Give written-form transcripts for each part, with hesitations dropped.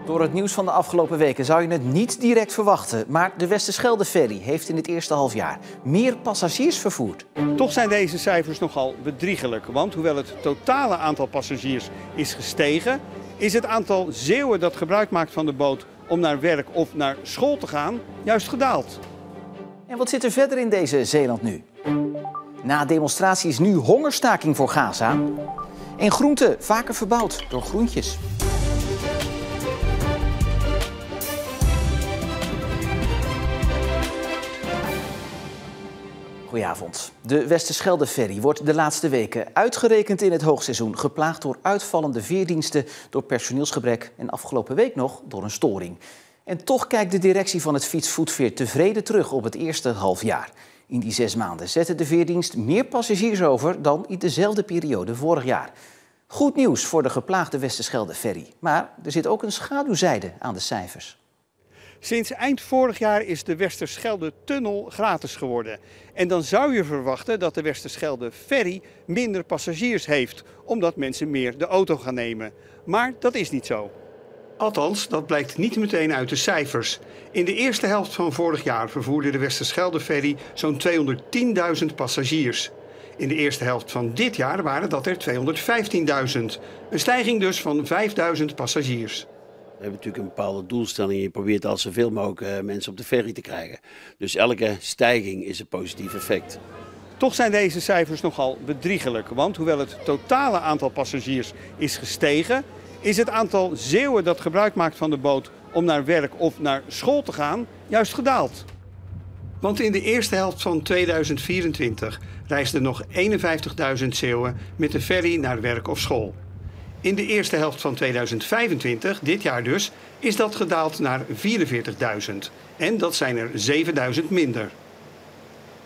Door het nieuws van de afgelopen weken zou je het niet direct verwachten. Maar de Westerschelde-ferry heeft in het eerste halfjaar meer passagiers vervoerd. Toch zijn deze cijfers nogal bedriegelijk. Want hoewel het totale aantal passagiers is gestegen, is het aantal Zeeuwen dat gebruik maakt van de boot om naar werk of naar school te gaan juist gedaald. En wat zit er verder in deze Zeeland nu? Na demonstratie is nu hongerstaking voor Gaza. En groenten vaker verbouwd door groentjes. Goedenavond. De Westerschelde-ferry wordt de laatste weken, uitgerekend in het hoogseizoen, geplaagd door uitvallende veerdiensten, door personeelsgebrek en afgelopen week nog door een storing. En toch kijkt de directie van het Fietsvoetveer tevreden terug op het eerste halfjaar. In die 6 maanden zette de veerdienst meer passagiers over dan in dezelfde periode vorig jaar. Goed nieuws voor de geplaagde Westerschelde-ferry. Maar er zit ook een schaduwzijde aan de cijfers. Sinds eind vorig jaar is de Westerschelde-tunnel gratis geworden. En dan zou je verwachten dat de Westerschelde-ferry minder passagiers heeft, omdat mensen meer de auto gaan nemen. Maar dat is niet zo. Althans, dat blijkt niet meteen uit de cijfers. In de eerste helft van vorig jaar vervoerde de Westerschelde-ferry zo'n 210.000 passagiers. In de eerste helft van dit jaar waren dat er 215.000. Een stijging dus van 5.000 passagiers. We hebben natuurlijk een bepaalde doelstelling. Je probeert al zoveel mogelijk mensen op de ferry te krijgen. Dus elke stijging is een positief effect. Toch zijn deze cijfers nogal bedriegelijk. Want hoewel het totale aantal passagiers is gestegen, is het aantal Zeeuwen dat gebruik maakt van de boot om naar werk of naar school te gaan juist gedaald. Want in de eerste helft van 2024 reisden nog 51.000 Zeeuwen met de ferry naar werk of school. In de eerste helft van 2025, dit jaar dus, is dat gedaald naar 44.000. En dat zijn er 7.000 minder.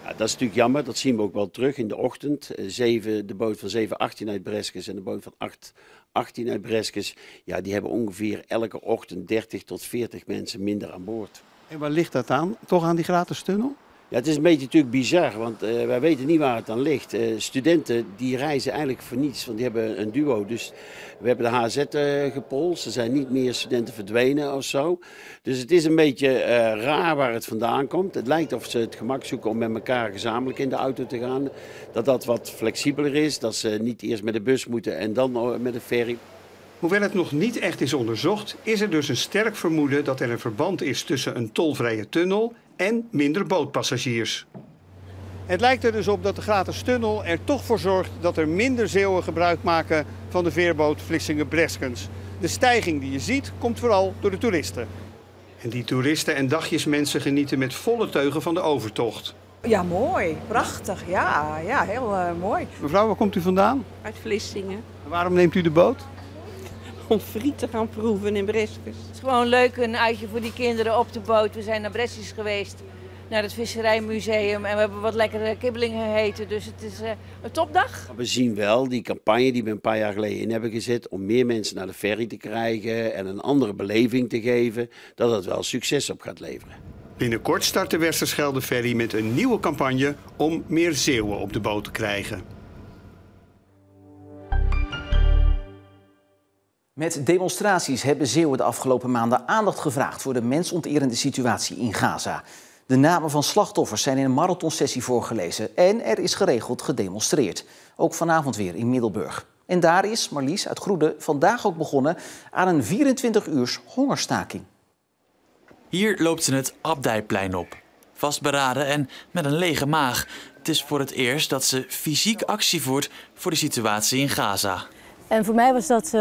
Ja, dat is natuurlijk jammer, dat zien we ook wel terug in de ochtend. De boot van 7:18 uit Breskes en de boot van 8:18 uit Breskes, ja, die hebben ongeveer elke ochtend 30 tot 40 mensen minder aan boord. En waar ligt dat aan? Toch aan die gratis tunnel? Ja, het is een beetje natuurlijk bizar, want wij weten niet waar het aan ligt. Studenten die reizen eigenlijk voor niets, want die hebben een duo. Dus we hebben de HZ gepolst, er zijn niet meer studenten verdwenen of zo. Dus het is een beetje raar waar het vandaan komt. Het lijkt of ze het gemak zoeken om met elkaar gezamenlijk in de auto te gaan. Dat wat flexibeler is, dat ze niet eerst met de bus moeten en dan met de ferry. Hoewel het nog niet echt is onderzocht, is er dus een sterk vermoeden dat er een verband is tussen een tolvrije tunnel en minder bootpassagiers. Het lijkt er dus op dat de gratis tunnel er toch voor zorgt dat er minder Zeeuwen gebruik maken van de veerboot Vlissingen-Breskens. De stijging die je ziet komt vooral door de toeristen. En die toeristen en dagjesmensen genieten met volle teugen van de overtocht. Ja, mooi. Prachtig. Ja heel mooi. Mevrouw, waar komt u vandaan? Uit Vlissingen. Waarom neemt u de boot? Om friet te gaan proeven in Breskes. Het is gewoon leuk, een uitje voor die kinderen op de boot. We zijn naar Breskes geweest, naar het visserijmuseum. En we hebben wat lekkere kibbelingen gegeten. Dus het is een topdag. We zien wel die campagne die we een paar jaar geleden in hebben gezet om meer mensen naar de ferry te krijgen en een andere beleving te geven, dat het wel succes op gaat leveren. Binnenkort start de Westerschelde-ferry met een nieuwe campagne om meer Zeeuwen op de boot te krijgen. Met demonstraties hebben Zeeuwen de afgelopen maanden aandacht gevraagd voor de mensonterende situatie in Gaza. De namen van slachtoffers zijn in een marathonsessie voorgelezen en er is geregeld gedemonstreerd. Ook vanavond weer in Middelburg. En daar is Marlies uit Groede vandaag ook begonnen aan een 24-uurs hongerstaking. Hier loopt ze het Abdijplein op. Vastberaden en met een lege maag. Het is voor het eerst dat ze fysiek actie voert voor de situatie in Gaza. En voor mij was dat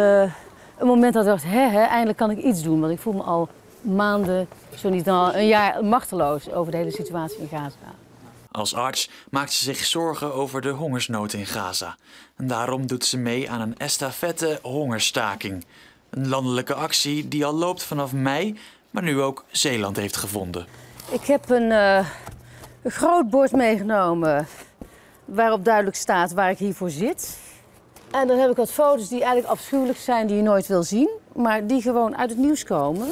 een moment dat ik dacht, eindelijk kan ik iets doen. Want ik voel me al maanden, zo niet al een jaar, machteloos over de hele situatie in Gaza. Als arts maakt ze zich zorgen over de hongersnood in Gaza. En daarom doet ze mee aan een estafette hongerstaking. Een landelijke actie die al loopt vanaf mei, maar nu ook Zeeland heeft gevonden. Ik heb een groot bord meegenomen waarop duidelijk staat waar ik hiervoor zit. En dan heb ik wat foto's die eigenlijk afschuwelijk zijn, die je nooit wil zien, maar die gewoon uit het nieuws komen.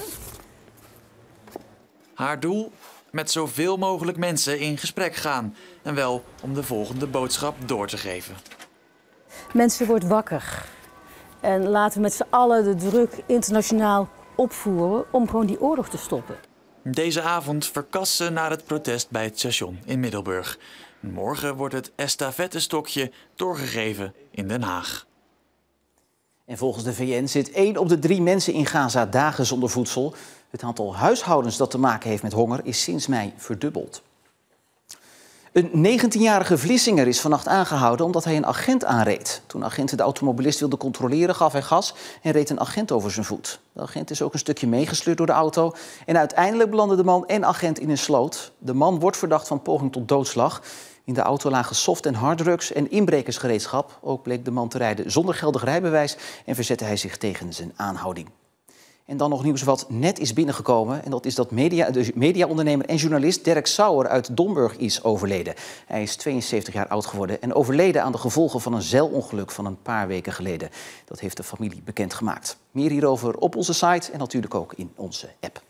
Haar doel? Met zoveel mogelijk mensen in gesprek gaan. En wel om de volgende boodschap door te geven. Mensen, wordt wakker. En laten we met z'n allen de druk internationaal opvoeren om gewoon die oorlog te stoppen. Deze avond verkast ze naar het protest bij het station in Middelburg. Morgen wordt het estafettestokje doorgegeven in Den Haag. En volgens de VN zit 1 op de 3 mensen in Gaza dagen zonder voedsel. Het aantal huishoudens dat te maken heeft met honger is sinds mei verdubbeld. Een 19-jarige Vlissinger is vannacht aangehouden omdat hij een agent aanreed. Toen agenten de automobilist wilden controleren, gaf hij gas en reed een agent over zijn voet. De agent is ook een stukje meegesleurd door de auto. En uiteindelijk belanden de man en agent in een sloot. De man wordt verdacht van poging tot doodslag. In de auto lagen soft- en harddrugs en inbrekersgereedschap. Ook bleek de man te rijden zonder geldig rijbewijs en verzette hij zich tegen zijn aanhouding. En dan nog nieuws wat net is binnengekomen. En dat is dat mediaondernemer en journalist Derek Sauer uit Domburg is overleden. Hij is 72 jaar oud geworden en overleden aan de gevolgen van een zeilongeluk van een paar weken geleden. Dat heeft de familie bekendgemaakt. Meer hierover op onze site en natuurlijk ook in onze app.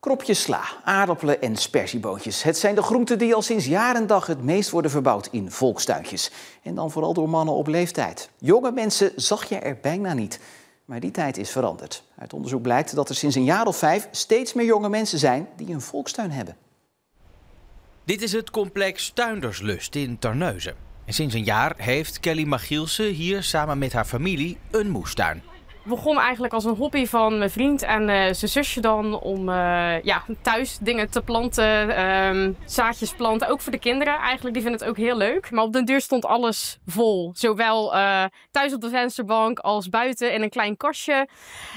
Kropjes sla, aardappelen en sperzieboontjes. Het zijn de groenten die al sinds jaar en dag het meest worden verbouwd in volkstuintjes. En dan vooral door mannen op leeftijd. Jonge mensen zag je er bijna niet. Maar die tijd is veranderd. Uit onderzoek blijkt dat er sinds een jaar of 5 steeds meer jonge mensen zijn die een volkstuin hebben. Dit is het complex Tuinderslust in Terneuzen. En sinds een jaar heeft Kelly Magielsen hier samen met haar familie een moestuin. Het begon eigenlijk als een hobby van mijn vriend en zijn zusje dan om thuis dingen te planten, zaadjes planten. Ook voor de kinderen eigenlijk, die vinden het ook heel leuk. Maar op den duur stond alles vol. Zowel thuis op de vensterbank als buiten in een klein kastje.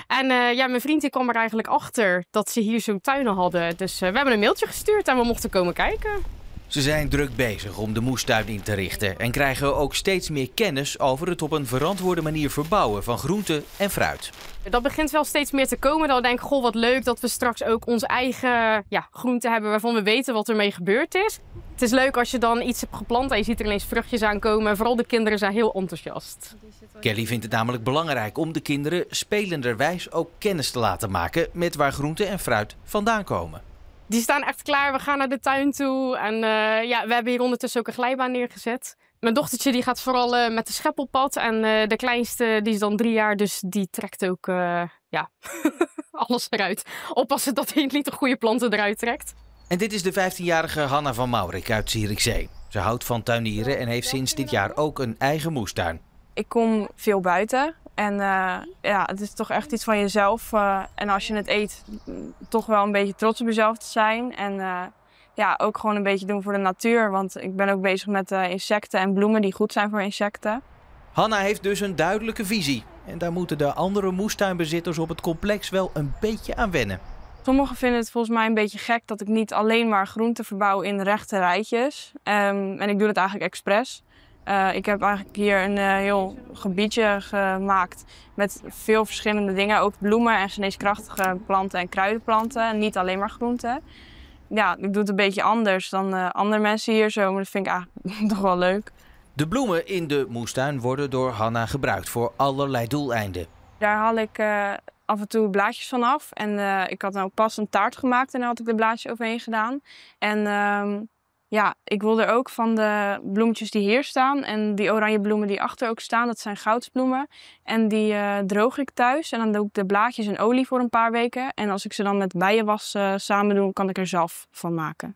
En mijn vriend die kwam er eigenlijk achter dat ze hier zo'n tuinen hadden. Dus we hebben een mailtje gestuurd en we mochten komen kijken. Ze zijn druk bezig om de moestuin in te richten en krijgen ook steeds meer kennis over het op een verantwoorde manier verbouwen van groenten en fruit. Dat begint wel steeds meer te komen. Dan denk ik, goh, wat leuk dat we straks ook onze eigen groenten hebben waarvan we weten wat ermee gebeurd is. Het is leuk als je dan iets hebt geplant en je ziet er ineens vruchtjes aankomen. Vooral de kinderen zijn heel enthousiast. Kelly vindt het namelijk belangrijk om de kinderen spelenderwijs ook kennis te laten maken met waar groenten en fruit vandaan komen. Die staan echt klaar, we gaan naar de tuin toe en we hebben hier ondertussen ook een glijbaan neergezet. Mijn dochtertje die gaat vooral met de schep op pad en de kleinste die is dan 3 jaar, dus die trekt ook alles eruit. Oppassen dat hij niet de goede planten eruit trekt. En dit is de 15-jarige Hanna van Maurik uit Zierikzee. Ze houdt van tuinieren en heeft sinds dit jaar ook een eigen moestuin. Ik kom veel buiten en het is toch echt iets van jezelf. En als je het eet, toch wel een beetje trots op jezelf te zijn. En ook gewoon een beetje doen voor de natuur. Want ik ben ook bezig met insecten en bloemen die goed zijn voor insecten. Hanna heeft dus een duidelijke visie. En daar moeten de andere moestuinbezitters op het complex wel een beetje aan wennen. Sommigen vinden het volgens mij een beetje gek dat ik niet alleen maar groenten verbouw in rechte rijtjes. En ik doe het eigenlijk expres. Ik heb eigenlijk hier een heel gebiedje gemaakt met veel verschillende dingen. Ook bloemen en geneeskrachtige planten en kruidenplanten. En niet alleen maar groenten. Ja, ik doe het een beetje anders dan andere mensen hier zo. Maar dat vind ik eigenlijk toch wel leuk. De bloemen in de moestuin worden door Hanna gebruikt voor allerlei doeleinden. Daar haal ik af en toe blaadjes van af. En ik had nou pas een taart gemaakt en daar had ik de blaadjes overheen gedaan. En ik wil er ook van de bloemetjes die hier staan en die oranje bloemen die achter ook staan, dat zijn goudsbloemen. En die droog ik thuis en dan doe ik de blaadjes in olie voor een paar weken. En als ik ze dan met bijenwas samen doe, kan ik er zelf van maken.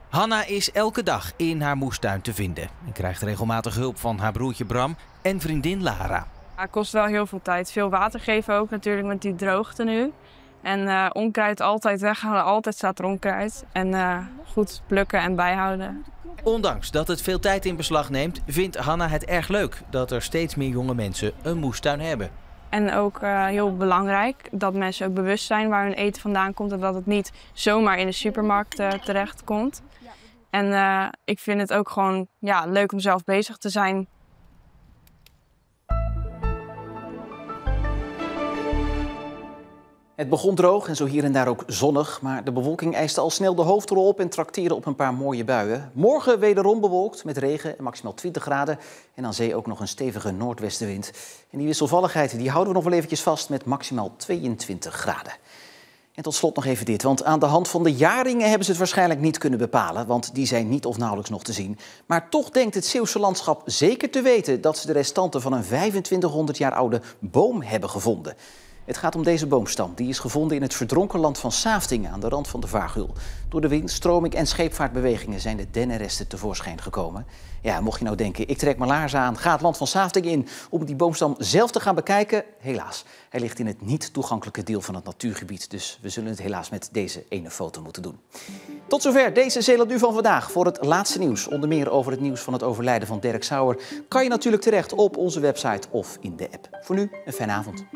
Hanna is elke dag in haar moestuin te vinden en krijgt regelmatig hulp van haar broertje Bram en vriendin Lara. Het kost wel heel veel tijd. Veel water geven ook natuurlijk met die droogte nu. En onkruid altijd weghalen, altijd staat er onkruid. En goed plukken en bijhouden. Ondanks dat het veel tijd in beslag neemt, vindt Hanna het erg leuk dat er steeds meer jonge mensen een moestuin hebben. En ook heel belangrijk dat mensen ook bewust zijn waar hun eten vandaan komt en dat het niet zomaar in de supermarkt terecht komt. En ik vind het ook gewoon leuk om zelf bezig te zijn. Het begon droog en zo hier en daar ook zonnig, maar de bewolking eiste al snel de hoofdrol op en trakteerde op een paar mooie buien. Morgen wederom bewolkt met regen en maximaal 20 graden en aan zee ook nog een stevige noordwestenwind. En die wisselvalligheid die houden we nog wel eventjes vast met maximaal 22 graden. En tot slot nog even dit, want aan de hand van de jaringen hebben ze het waarschijnlijk niet kunnen bepalen, want die zijn niet of nauwelijks nog te zien. Maar toch denkt het Zeeuwse landschap zeker te weten dat ze de restanten van een 2500 jaar oude boom hebben gevonden. Het gaat om deze boomstam. Die is gevonden in het verdronken land van Saaftingen aan de rand van de Vaargul. Door de wind, stroming en scheepvaartbewegingen zijn de dennenresten tevoorschijn gekomen. Ja, mocht je nou denken, ik trek mijn laarzen aan, ga het land van Saaftingen in om die boomstam zelf te gaan bekijken. Helaas, hij ligt in het niet toegankelijke deel van het natuurgebied. Dus we zullen het helaas met deze ene foto moeten doen. Tot zover deze Zeeland Nu van vandaag. Voor het laatste nieuws, onder meer over het nieuws van het overlijden van Derk Sauer, kan je natuurlijk terecht op onze website of in de app. Voor nu, een fijne avond.